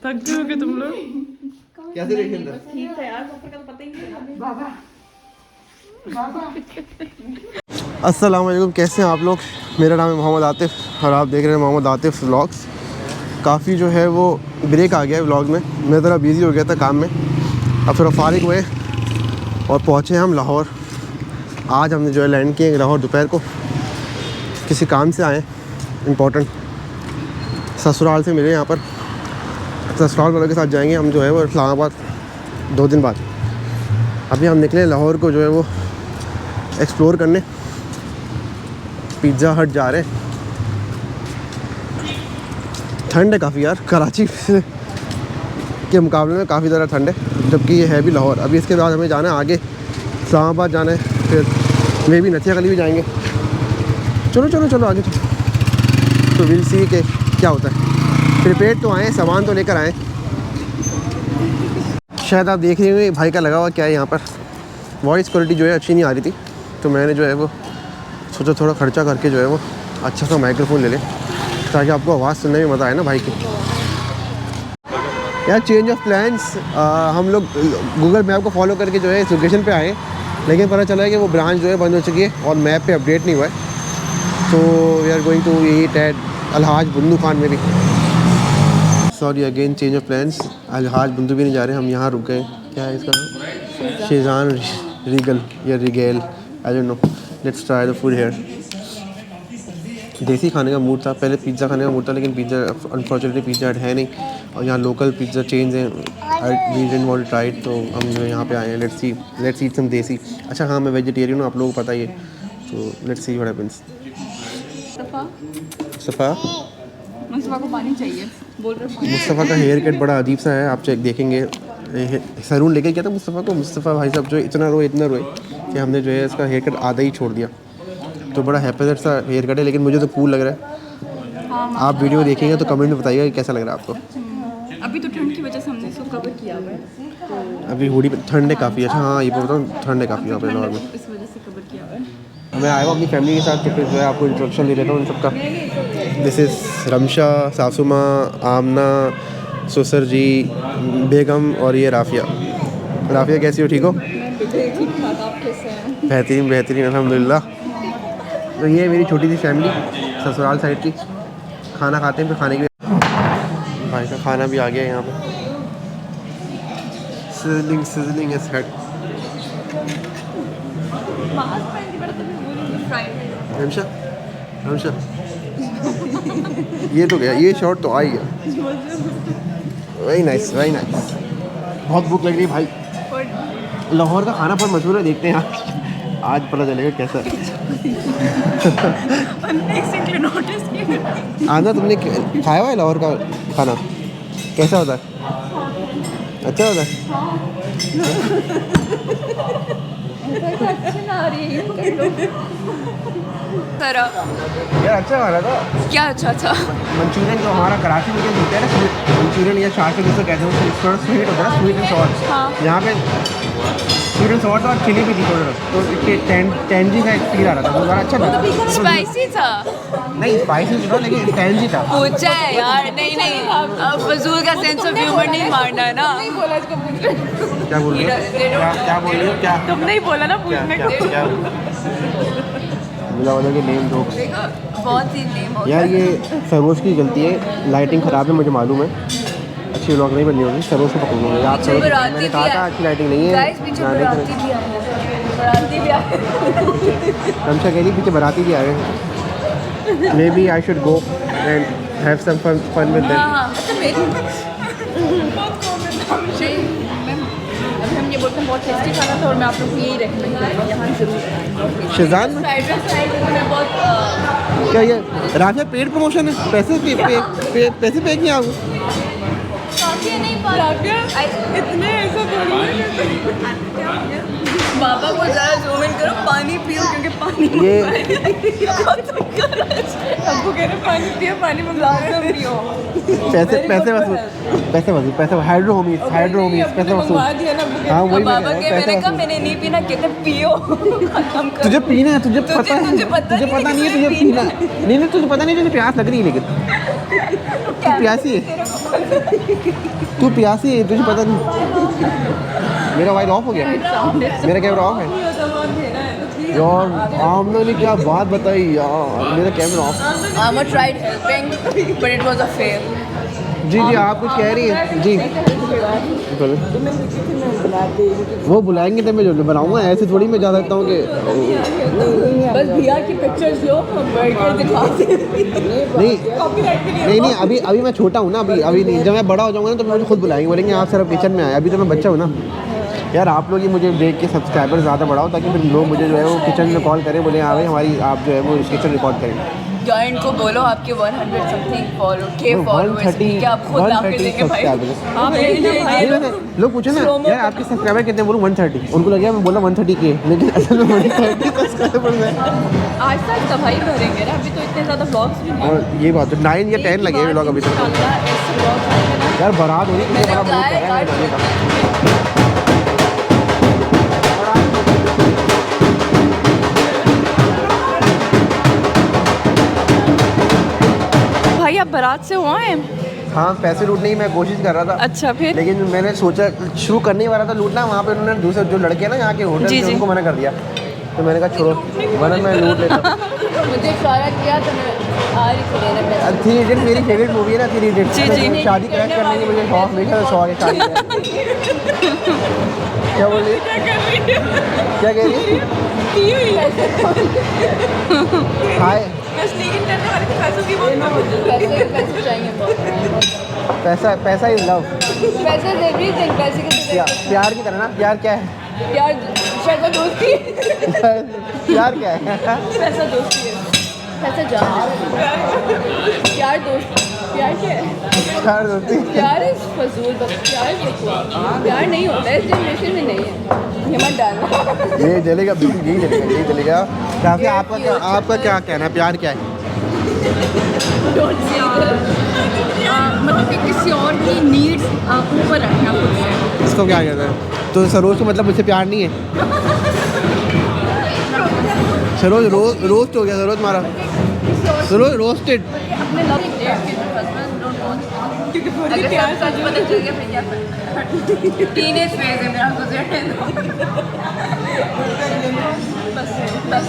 थक गए होगे तुम लोग। कैसे देखे अंदर? ठीक है यार, पापा का तो पता ही नहीं बाबा। अस्सलाम वालेकुम, कैसे हैं आप लोग? मेरा नाम है मोहम्मद आतिफ़ और आप देख रहे हैं मोहम्मद आतिफ़ व्लॉग्स। काफ़ी जो है वो ब्रेक आ गया है व्लॉग में, मैं ज़रा बिज़ी हो गया था काम में। अब थोड़ा फारिग हुए और पहुँचे हम लाहौर। आज हमने जो है लैंड किए लाहौर दोपहर को, किसी काम से आए इम्पोर्टेंट। ससुराल से मिले यहाँ पर, ससुराल वालों के साथ जाएंगे हम जो है वो इस्लामाबाद 2 दिन बाद। अभी हम निकले लाहौर को जो है वो एक्सप्लोर करने। पिज़्ज़ा हट जा रहे हैं। ठंड है काफ़ी यार, कराची के मुकाबले में काफ़ी ज़्यादा ठंड है, जबकि ये है भी लाहौर। अभी इसके बाद हमें जाना है आगे, इस्लामाबाद जाना है, फिर मे भी नथिया गली भी जाएंगे। चलो चलो चलो आगे चलो। तो विल सी के क्या होता है। प्रिपेयर तो आए, सामान तो लेकर आए। शायद आप देख रहे होंगे भाई का लगा हुआ क्या है यहाँ पर। वॉइस क्वालिटी जो है अच्छी नहीं आ रही थी, तो मैंने जो है वो सोचा थोड़ा खर्चा करके जो है वो अच्छा सा माइक्रोफोन ले लें, ताकि आपको आवाज़ सुनने में मज़ा आए ना भाई की। यार चेंज ऑफ प्लान्स, हम लोग गूगल मैप को फॉलो करके जो है इस लोकेशन पे आए, लेकिन पता चला है कि वो ब्रांच जो है बंद हो चुकी है और मैप पे अपडेट नहीं हुआ है। तो we are going to eat at Alhaj Bundu Khan में भी। Sorry again, change of plans. Alhaj Bundu भी नहीं जा रहे, हम यहाँ रुक गए। क्या है इसका नाम? शेजान रीगल या Rigel, I don't know. Let's try the food here. देसी खाने का मूड था, पहले पिज़्ज़ा खाने का मूड था, लेकिन पिज़्ज़ा अनफॉर्चुनेटली पिज़्ज़ा हट है नहीं, और यहाँ लोकल पिज़्ज़ा चेंज हैं। We didn't want to try it, तो हम जो यहाँ पे आए हैं। लेट्स ईट सम देसी। अच्छा हाँ, मैं वेजिटेरियन हूँ, आप लोगों को पता ही है, तो लेट्स सी व्हाट हैपेंस। सफ़ा मुस्तफा को पानी चाहिए बोल रहे। मुस्तफ़ा का हेयर कट बड़ा अजीब सा है, आप चेक देखेंगे। सैलून लेके गया था मुस्तफ़ा को, मुस्तफ़ा भाई साहब जो इतना रोए कि हमने जो है इसका हेयर कट आधा ही छोड़ दिया। तो बड़ा हैप्पी सा हेयर कट है, लेकिन मुझे तो कूल लग रहा है। हाँ, आप वीडियो देखेंगे तो कमेंट में बताइएगा कि कैसा लग रहा है आपको। अभी तो ठंड की वजह से हमने इसको कवर किया हुआ है। अभी हुडी ठंड है काफ़ी। अच्छा हाँ, ये बताऊँ ठंड है काफ़ी यहाँ पे लाहौर में, इस वजह से कवर किया हुआ है। मैं आया हूँ अपनी फैमिली के साथ, तो फिर जो है आपको इंट्रोडक्शन दे देता हूँ इन सबका। दिस इज़ रमशा, सासुमा, आमना, सुसर जी, बेगम और ये राफिया। राफिया कैसी हो? ठीक हो? बेहतरीन बेहतरीन अल्हम्दुलिल्लाह। तो ये मेरी छोटी सी फैमिली ससुराल साइड की। खाना खाते हैं, फिर खाने के भाई का खाना भी आ गया यहाँ पे। Sizzling is head. Ramsha Ramsha ये तो गया, ये शॉट तो आ ही गया। Very nice very nice. बहुत भूख लग रही है भाई। लाहौर का खाना बहुत मशहूर है, देखते हैं आज पता चलेगा कैसा है। आना, तुमने खाया हुआ है लाहौर का खाना? कैसा होता है? अच्छा होता है? यार अच्छा खाना था। क्या अच्छा? मंचूरियन जो हमारा कराची में मिलता है ना, मंचूरियन या चाट जिसको कहते हैं, उसको थोड़ा स्वीट होता है, स्वीट एंड सॉल्ट। हाँ। यहाँ पे स्वीट एंड सॉल्ट और चिली भी थी थोड़ा, तो टेंजी का एक फील आ रहा था, तो ज़रा अच्छा था। स्पाइसी था? नहीं स्पाइसी था, लेकिन टेंजी था। पूछा है यार, नहीं फजूल का सेंस ऑफ ह्यूमर नहीं मारना है ना। क्या बोल रही हो? क्या बोल रही हो? क्या तुमने ही बोला ना पूछने को। क्या मिला वाला के नेम दो बहुत ही नेम हो यार। ये सरोज की गलती है, लाइटिंग ख़राब है, मुझे मालूम है। अच्छी व्लॉग नहीं बननी होगी, सरोज को पकड़ लूँगा। आप सरोज, मैंने कहा था अच्छी लाइटिंग नहीं है। रमशा कह रही पीछे बाराती भी आए हैं। Maybe I should go and have some fun with them. हम ये बोलते हैं बहुत टेस्टी खाना था, और मैं आप लोग को यही रेकमेंड करूँगा, यहाँ ज़रूर। शेजान में बहुत क्या ये राफिया पेड प्रमोशन है? पैसे पे किया आपको? नहीं पा इतने ऐसा बोलिए। पापा को ज़रा जूम इन करो, पानी पियो क्योंकि पानी ये आपको कह रहे पानी पियो, पानी मंगा रहे पियो। पैसे वसूल हाइड्रोमीज पैसे वसूल। हाँ वही पापा के मैंने कहा मैंने नहीं पीना, कहते पियो। तुझे पीना है, तुझे पता नहीं है तुझे पीना है। नहीं तुझे पता नहीं, तुझे प्यास लग रही है, लेकिन तू प्यासी है, तुझे पता नहीं। मेरा वाइड ऑफ हो गया, मेरा कैमरा ऑफ है यार। आमना ने क्या बात बताई यार, मेरा camera off. Amma tried helping, but it was a fail. जी आप कुछ कह रही हैं जी। वो बुलाएंगे तो मैं जो बनाऊंगा, ऐसे थोड़ी मैं जा सकता हूँ कि बस भैया की पिक्चर्स लो, हम बैठकर दिखाते नहीं अभी मैं छोटा हूँ ना, अभी नहीं। जब मैं बड़ा हो जाऊँगा ना तो मुझे खुद बुलाएंगे, बोलेंगे आप सिर्फ किचन में आए। अभी तो मैं बच्चा हूँ ना यार। आप लोग ये मुझे देख के सब्सक्राइबर ज़्यादा बढ़ाओ, ताकि फिर लोग मुझे जो है वो किचन में कॉल करें, बोले हाँ भाई हमारी आप जो है वो किचन रिकॉर्ड करें। जॉइंट को बोलो आपके 100 समथिंग फॉलोअर्स कि आप खुद ला के देंगे भाई। आप लोग पूछे ना यार आपके सब्सक्राइबर कितने, बोलूँ 130। उनको लगे मैं बोला 130 के, लेकिन असल में 130 सब्सक्राइबर है। आज तक तबाही भरेंगे ना, अभी तो इतने ज़्यादा व्लॉग्स भी नहीं। और ये बात है 9 या 10 लगे व्लॉग अभी तक यार। बारात हो रही है, भाई आप बारात से हुआ है? हाँ पैसे लूटने की मैं कोशिश कर रहा था। अच्छा फिर? लेकिन मैंने सोचा शुरू करने वाला था लूटना, वहाँ पे उन्होंने दूसरे जो लड़के ना यहाँ के होटल से, उनको मना कर दिया। तो मैंने कहा छोड़ो, वरना मैं लूट लेता। मुझे इशारा किया तो मैं आ रही थी लेने पैसे। 3 इडियट मेरी फेवरेट मूवी है ना, 3 इडियट। जी। शादी क्रैक करने की मुझे शौक, हमेशा से शौक है शादी। क्या बोल रही है? क्या कह रही है? हाय पैसे चाहिए बहुत। पैसा इज लव। पैसे दे भी दें, पैसे कैसे दें? प्यार की तरह ना। प्यार क्या है? प्यार पैसा दोस्ती। प्यार क्या है? पैसा दोस्ती है, पैसा जान है। प्यार दोस्ती, प्यार क्या है? प्यार दोस्ती। प्यार इस फजूल, बस प्यार नहीं होता है, इस जनरेशन में नहीं है। ये मत डालना, ये जलेगा बिल्कुल, यही जलेगा। काफ़ी आपका क्या कहना है, प्यार क्या है? मतलब कि किसी और की नीड्स ऊपर रखना खुद से। इसको क्या कहते हैं? तो सरोज को मतलब मुझसे प्यार नहीं है? सरोज रोस्ट हो गया, सरोज मारा, सरोज रोस्टेड। अपने लव क्योंकि पूरी प्यार सच पता चल गया फिर क्या करना। टीनेज फेज है मेरा, गुजरने दो बस।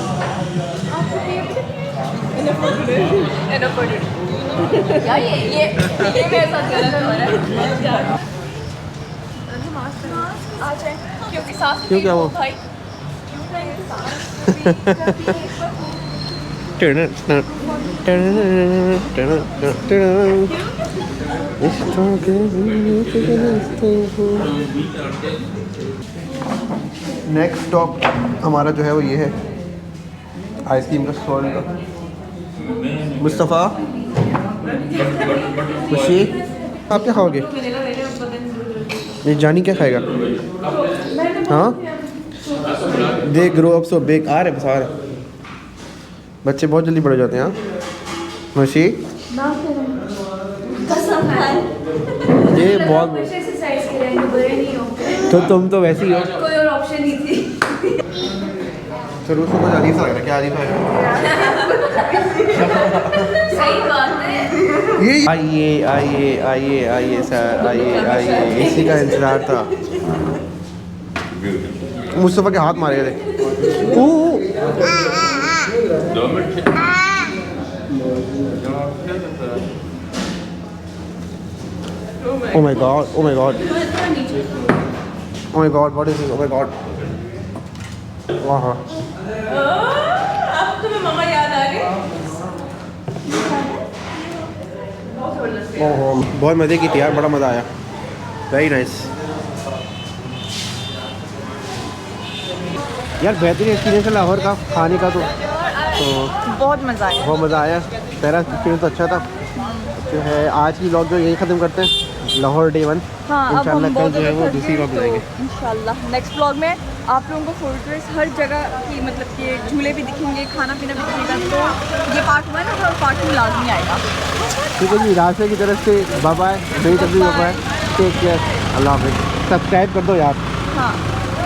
यार ये मेरे साथ गलत हो रहा है। आ जाए क्योंकि सास क्यों, क्या वो? भाई नेक्स्ट स्टॉप हमारा जो है वो ये है आइसक्रीम का स्टॉल का। मुस्तफ़ा, खुशी, आप क्या खाओगे? ये जानी क्या खाएगा? हाँ दे ग्रो अप सो बेकार है सारा। बच्चे बहुत जल्दी बड़े जाते हैं। हाँ खुशी, ये बहुत तो तुम तो वैसी हो। कोई और ऑप्शन नहीं थी। शुरू से मुझे अजीब सा लग रहा है। क्या अजीब सही बात है। है? आइए सर, आइए। इसी का इंतजार था। मुस्तफ़ा के हाथ मारे थे। Oh my god, oh my god. Oh my god, what is this? Oh my god. वाह, अब तुम्हें मम्मा याद आ गई। ओहो बहुत मज़े की थी यार, बड़ा मज़ा आया। वेरी नाइस यार, बेहतरीन एक्सपीरियंस है लाहौर का खाने का। तो बहुत मज़ा आया। बहुत मज़ा आया। पहला एक्सपीरियंस तो अच्छा था। जो है आज की व्लॉग जो यही ख़त्म करते हैं। लाहौर डे 1। हाँ, अब इंशाल्लाह हम कल बहुत जो है वो ज़्यादा दूसरी थक वक्त गए, जाएंगे। तो इंशाल्लाह नेक्स्ट व्लॉग में आप लोगों को फोर्ट्रेस हर जगह की मतलब कि झूले भी दिखेंगे, खाना पीना भी दिखेगा। तो ये पार्ट 1 और पार्ट 2 लाजमी आएगा। ठीक है जी, रास्ते की तरफ से बाय बाय, टेक केयर, अल्लाह हाफिज़। सब्सक्राइब कर दो यार। हाँ।